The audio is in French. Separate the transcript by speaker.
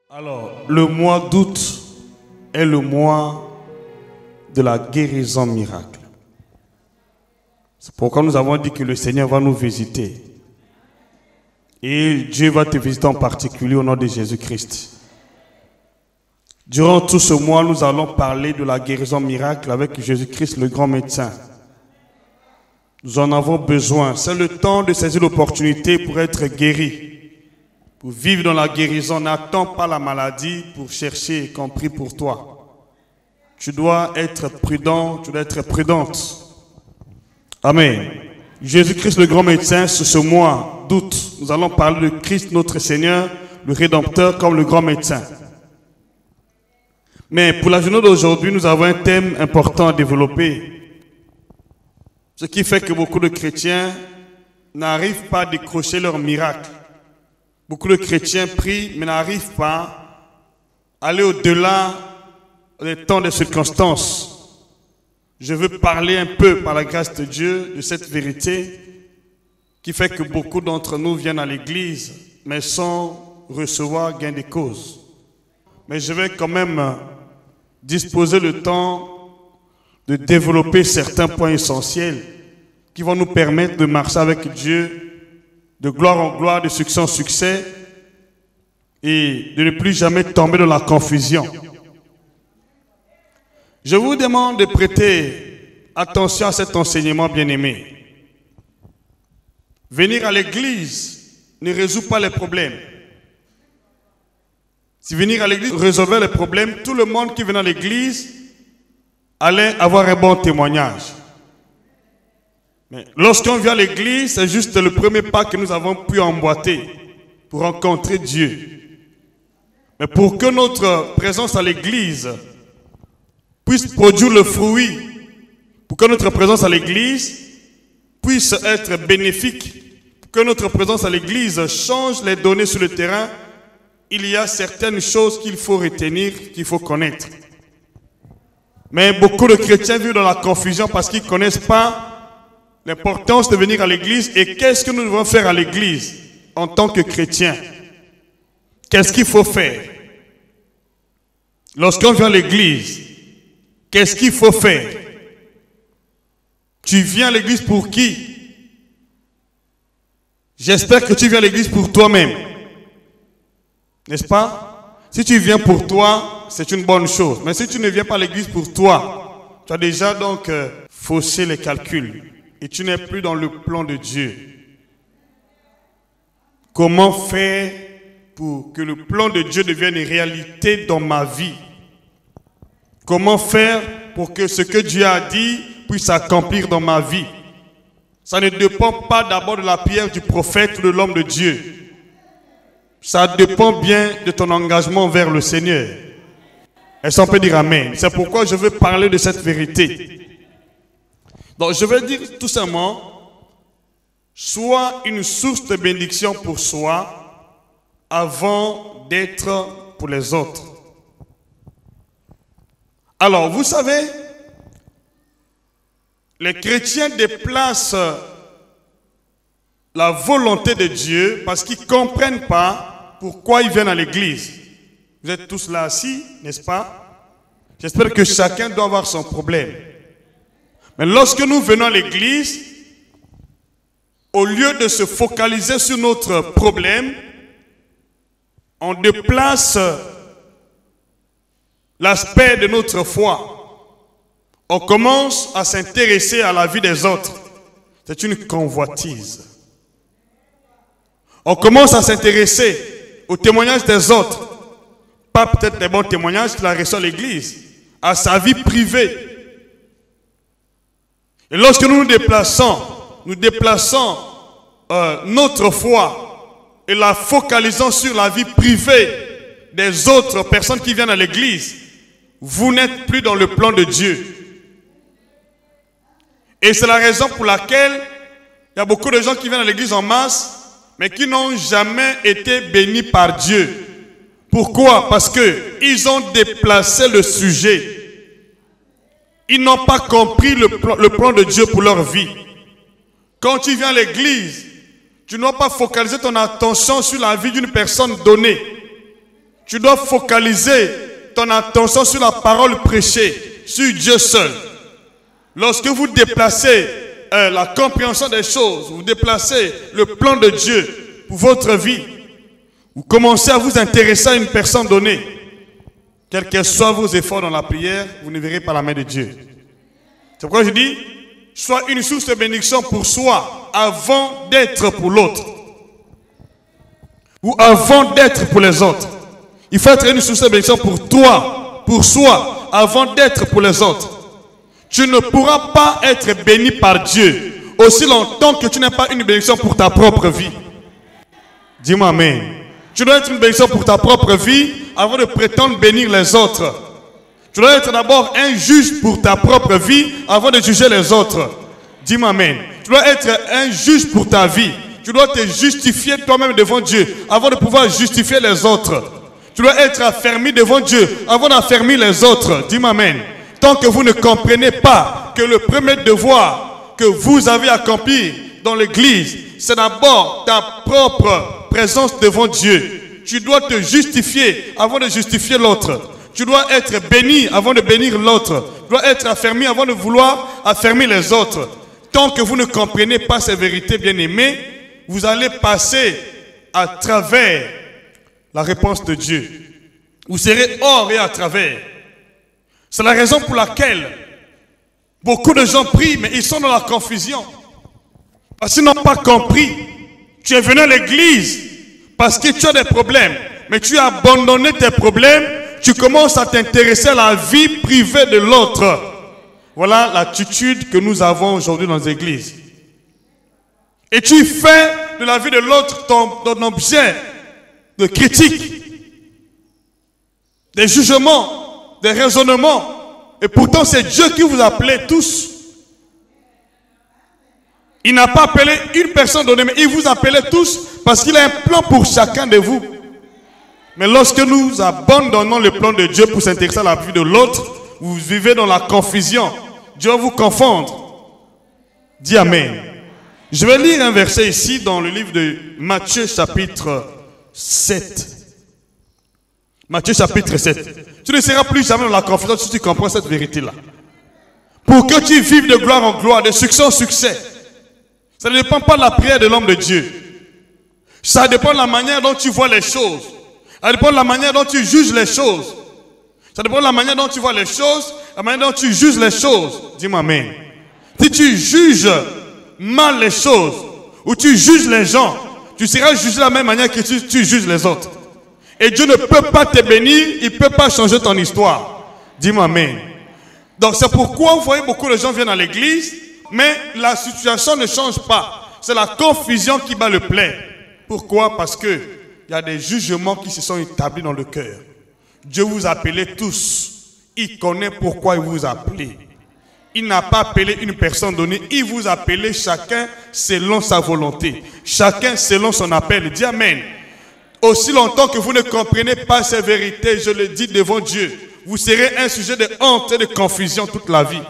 Speaker 1: Alors, le mois d'août est le mois de la guérison miracle. C'est pourquoi nous avons dit que le Seigneur va nous visiter. Et Dieu va te visiter en particulier au nom de Jésus-Christ. Durant tout ce mois, nous allons parler de la guérison miracle avec Jésus-Christ, le grand médecin. Nous en avons besoin. C'est le temps de saisir l'opportunité pour être guéri. Pour vivre dans la guérison, n'attends pas la maladie pour chercher, y compris pour toi. Tu dois être prudent, tu dois être prudente. Amen. Jésus-Christ, le grand médecin, sur ce mois d'août, nous allons parler de Christ, notre Seigneur, le Rédempteur, comme le grand médecin. Mais pour la journée d'aujourd'hui, nous avons un thème important à développer. Ce qui fait que beaucoup de chrétiens n'arrivent pas à décrocher leur miracle. Beaucoup de chrétiens prient, mais n'arrivent pas à aller au-delà des temps des circonstances. Je veux parler un peu, par la grâce de Dieu, de cette vérité qui fait que beaucoup d'entre nous viennent à l'église, mais sans recevoir gain de cause. Mais je vais quand même disposer le temps de développer certains points essentiels qui vont nous permettre de marcher avec Dieu de gloire en gloire, de succès en succès, et de ne plus jamais tomber dans la confusion. Je vous demande de prêter attention à cet enseignement bien-aimé. Venir à l'église ne résout pas les problèmes. Si venir à l'église résolvait les problèmes, tout le monde qui venait à l'église allait avoir un bon témoignage. Mais lorsqu'on vient à l'église, c'est juste le premier pas que nous avons pu emboîter pour rencontrer Dieu. Mais pour que notre présence à l'église puisse produire le fruit, pour que notre présence à l'église puisse être bénéfique, pour que notre présence à l'église change les données sur le terrain, il y a certaines choses qu'il faut retenir, qu'il faut connaître. Mais beaucoup de chrétiens vivent dans la confusion parce qu'ils ne connaissent pas l'importance de venir à l'église et qu'est-ce que nous devons faire à l'église en tant que chrétiens. Qu'est-ce qu'il faut faire? Lorsqu'on vient à l'église, qu'est-ce qu'il faut faire? Tu viens à l'église pour qui? J'espère que tu viens à l'église pour toi-même. N'est-ce pas? Si tu viens pour toi, c'est une bonne chose. Mais si tu ne viens pas à l'église pour toi, tu as déjà donc faussé les calculs. Et tu n'es plus dans le plan de Dieu. Comment faire pour que le plan de Dieu devienne une réalité dans ma vie? Comment faire pour que ce que Dieu a dit puisse s'accomplir dans ma vie? Ça ne dépend pas d'abord de la prière du prophète ou de l'homme de Dieu. Ça dépend bien de ton engagement vers le Seigneur. Est-ce qu'on peut dire Amen? C'est pourquoi je veux parler de cette vérité. Donc je vais dire tout simplement, sois une source de bénédiction pour soi avant d'être pour les autres. Alors vous savez, les chrétiens déplacent la volonté de Dieu parce qu'ils ne comprennent pas pourquoi ils viennent à l'église. Vous êtes tous là assis, n'est-ce pas? J'espère que chacun doit avoir son problème. Mais lorsque nous venons à l'église, au lieu de se focaliser sur notre problème, on déplace l'aspect de notre foi. On commence à s'intéresser à la vie des autres. C'est une convoitise. On commence à s'intéresser au témoignage des autres. Pas peut-être des bons témoignages qu'il a reçus à l'église, à sa vie privée. Et lorsque nous nous déplaçons notre foi et la focalisons sur la vie privée des autres personnes qui viennent à l'église, vous n'êtes plus dans le plan de Dieu. Et c'est la raison pour laquelle il y a beaucoup de gens qui viennent à l'église en masse, mais qui n'ont jamais été bénis par Dieu. Pourquoi? Parce qu'ils ont déplacé le sujet. Ils n'ont pas compris le plan de Dieu pour leur vie. Quand tu viens à l'église, tu ne dois pas focaliser ton attention sur la vie d'une personne donnée. Tu dois focaliser ton attention sur la parole prêchée, sur Dieu seul. Lorsque vous déplacez la compréhension des choses, vous déplacez le plan de Dieu pour votre vie, vous commencez à vous intéresser à une personne donnée, quels que soient vos efforts dans la prière, vous ne verrez pas la main de Dieu. C'est pourquoi je dis, sois une source de bénédiction pour soi avant d'être pour l'autre. Ou avant d'être pour les autres. Il faut être une source de bénédiction pour toi, pour soi, avant d'être pour les autres. Tu ne pourras pas être béni par Dieu aussi longtemps que tu n'es pas une bénédiction pour ta propre vie. Dis-moi amen. Tu dois être une bénédiction pour ta propre vie avant de prétendre bénir les autres. Tu dois être d'abord un juge pour ta propre vie avant de juger les autres. Dis-moi amen. Tu dois être un juge pour ta vie. Tu dois te justifier toi-même devant Dieu avant de pouvoir justifier les autres. Tu dois être affermi devant Dieu avant d'affermir les autres. Dis-moi amen. Tant que vous ne comprenez pas que le premier devoir que vous avez accompli dans l'église, c'est d'abord ta propre présence devant Dieu. Tu dois te justifier avant de justifier l'autre. Tu dois être béni avant de bénir l'autre. Tu dois être affermi avant de vouloir affermir les autres. Tant que vous ne comprenez pas ces vérités, bien-aimés, vous allez passer à travers la réponse de Dieu. Vous serez hors et à travers. C'est la raison pour laquelle beaucoup de gens prient, mais ils sont dans la confusion. Parce qu'ils n'ont pas compris. Tu es venu à l'église parce que tu as des problèmes. Mais tu as abandonné tes problèmes. Tu commences à t'intéresser à la vie privée de l'autre. Voilà l'attitude que nous avons aujourd'hui dans les églises. Et tu fais de la vie de l'autre ton objet de critique, des jugements, des raisonnements. Et pourtant, c'est Dieu qui vous appelait tous. Il n'a pas appelé une personne donnée, mais il vous appelait tous parce qu'il a un plan pour chacun de vous. Mais lorsque nous abandonnons le plan de Dieu pour s'intéresser à la vie de l'autre, vous vivez dans la confusion. Dieu va vous confondre. Dis Amen. Je vais lire un verset ici dans le livre de Matthieu chapitre 7. Matthieu chapitre 7. Tu ne seras plus jamais dans la confusion si tu comprends cette vérité-là. Pour que tu vives de gloire en gloire, de succès en succès. Ça ne dépend pas de la prière de l'homme de Dieu. Ça dépend de la manière dont tu vois les choses. Ça dépend de la manière dont tu juges les choses. Ça dépend de la manière dont tu vois les choses, la manière dont tu juges les choses. Dis-moi amen. Si tu juges mal les choses, ou tu juges les gens, tu seras jugé de la même manière que tu juges les autres. Et Dieu ne peut pas te bénir, il ne peut pas changer ton histoire. Dis-moi amen. Donc c'est pourquoi vous voyez beaucoup de gens viennent à l'église, mais la situation ne change pas. C'est la confusion qui bat le plein. Pourquoi? Parce que il y a des jugements qui se sont établis dans le cœur. Dieu vous a appelés tous. Il connaît pourquoi il vous a appelés. Il n'a pas appelé une personne donnée. Il vous a appelé chacun selon sa volonté. Chacun selon son appel. Dis Amen. Aussi longtemps que vous ne comprenez pas ces vérités, je le dis devant Dieu, vous serez un sujet de honte et de confusion toute la vie.